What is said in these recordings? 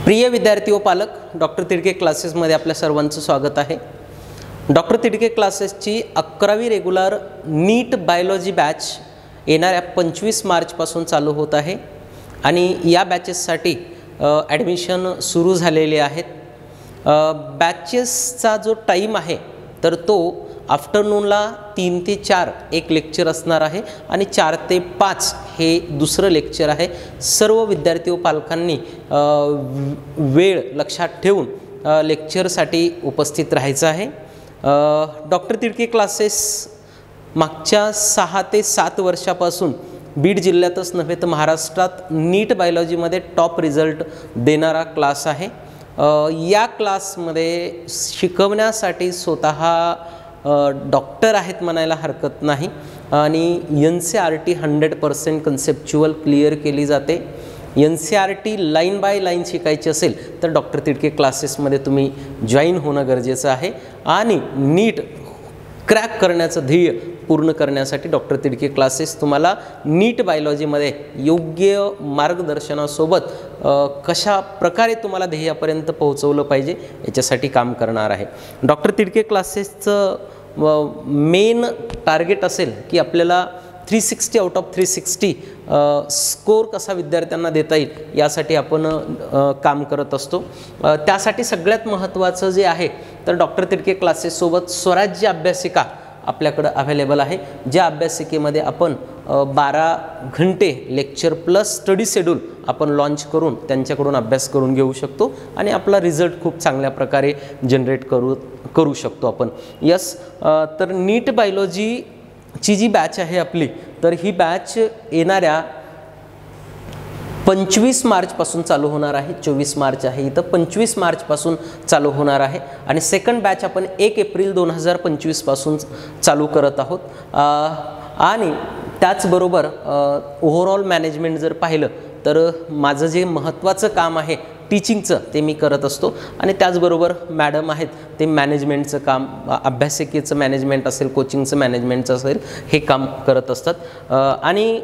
प्रिय विद्यार्थी व पालक, डॉक्टर तिडके क्लासेसमध्ये आपल्या सर्वांचं स्वागत आहे। डॉक्टर तिडके क्लासेसची 11वी रेग्युलर नीट बायोलॉजी बॅच येणाऱ्या 25 मार्चपासून चालू होत आहे आणि या बॅचेससाठी ॲडमिशन सुरू झालेले आहेत। बॅचेसचा जो टाईम आहे तर तो आफ्टरनूनला 3 ते 4 एक लेक्चर असणार आहे आणि 4 ते 5 हे दुसरं लेक्चर आहे। सर्व विद्यार्थी व पालकांनी वेळ लक्षात ठेवून लेक्चरसाठी उपस्थित राहायचं आहे। डॉक्टर तिडके क्लासेस मागच्या 6 ते 7 वर्षापासून बीड जिल्ह्यातच नव्हे तर महाराष्ट्रात नीट बायोलॉजीमध्ये टॉप रिझल्ट देणारा क्लास आहे। या क्लासमध्ये शिकवण्यासाठी स्वतः डॉक्टर आहेत म्हणायला हरकत नाही आणि NCERT 100% कन्सेप्च्युअल क्लिअर केली जाते। NCERT लाईन बाय लाईन शिकायची असेल तर डॉक्टर तिडके क्लासेसमध्ये तुम्ही जॉईन होणं गरजेचं आहे आणि नीट क्रॅक करण्याचं ध्येय पूर्ण करण्यासाठी डॉक्टर तिडके क्लासेस तुम्हाला नीट बायोलॉजीमध्ये योग्य मार्गदर्शनासोबत कशा प्रकारे तुम्हाला ध्येयापर्यंत पोहोचवलं पाहिजे याच्यासाठी काम करणार आहे। डॉक्टर तिडके क्लासेसचं मेन टार्गेट असेल की आपल्याला 360 आउट ऑफ 360 स्कोर कसा विद्यार्थ्यांना देता येईल यासाठी आपण काम करत असतो। त्यासाठी सगळ्यात महत्त्वाचं जे आहे तर डॉक्टर तिडके क्लासेससोबत स्वराज्य अभ्यासिका आपल्याकडे अवेलेबल आहे। ज्या अभ्यासिकेमध्ये आपण 12 घंटे लेक्चर प्लस स्टडी शेड्यूल आपण लॉन्च करून त्यांच्याकडून अभ्यास करून घेऊ शकतो आणि आपला रिझल्ट खूप चांगल्या प्रकारे जनरेट करू शकतो आपण। तर नीट बायोलॉजीची जी बॅच आहे आपली तर ही बॅच येणाऱ्या 25 मार्चपासून चालू होणार आहे। 24 मार्च आहे इथं 25 मार्चपासून चालू होणार आहे आणि सेकंड बॅच आपण 1 एप्रिल 2025 पासून चालू करत आहोत। आणि त्याचबरोबर ओव्हरऑल मॅनेजमेंट जर पाहिलं तर माझं जे महत्त्वाचं काम आहे टीचिंगचं ते मी करत असतो आणि त्याचबरोबर मॅडम आहेत ते मॅनेजमेंटचं काम, अभ्यासिकेचं मॅनेजमेंट असेल, कोचिंगचं मॅनेजमेंटचं असेल हे काम करत असतात। आणि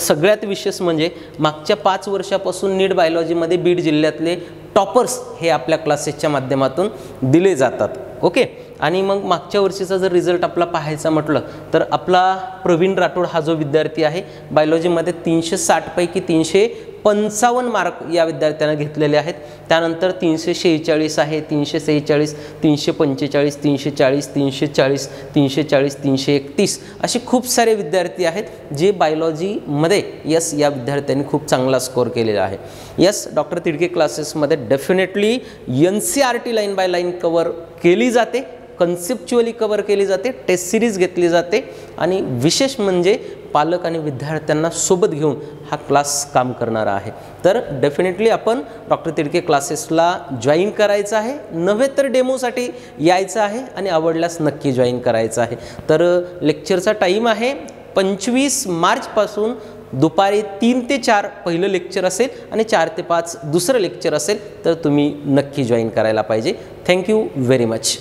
सगळ्यात विशेष म्हणजे मागच्या 5 वर्षापासून नीट बायोलॉजीमध्ये बीड जिल्ह्यातले टॉपर्स हे आपल्या क्लासेसच्या माध्यमातून दिले जातात। ओके, आणि मग मागच्या वर्षीचा जर रिझल्ट आपला पाहायचा म्हटलं तर आपला प्रवीण राठोड हा जो विद्यार्थी आहे बायोलॉजीमध्ये 360 पैकी 355 मार्क या विद्यार्थ्यानं घेतलेले आहेत। त्यानंतर 346 आहे, 346, 345, 340, 340, 340, 331 असे खूप सारे विद्यार्थी आहेत जे बायोलॉजीमध्ये या विद्यार्थ्यांनी खूप चांगला स्कोर केलेला आहे। डॉक्टर तिडके क्लासेसमध्ये definitely NCERT line by line cover केली जाते, कन्सेप्च्युअली कवर केली जाते, टेस्ट सिरीज घेतली जाते आणि विशेष म्हणजे पालक आणि विद्यार्थ्यांना सोबत घेऊन हा क्लास काम करणारा आहे। तर डेफिनेटली आपण डॉक्टर तिडके क्लासेसला जॉईन करायचं आहे, नव्हे तर डेमोसाठी यायचं आहे आणि आवडल्यास नक्की जॉईन करायचं आहे। तर लेक्चरचा टाईम आहे 25 मार्चपासून दुपारी 3 ते 4 पहिलं लेक्चर असेल आणि 4 ते 5 दुसरं लेक्चर असेल तर तुम्ही नक्की जॉईन करायला पाहिजे। Thank you very much.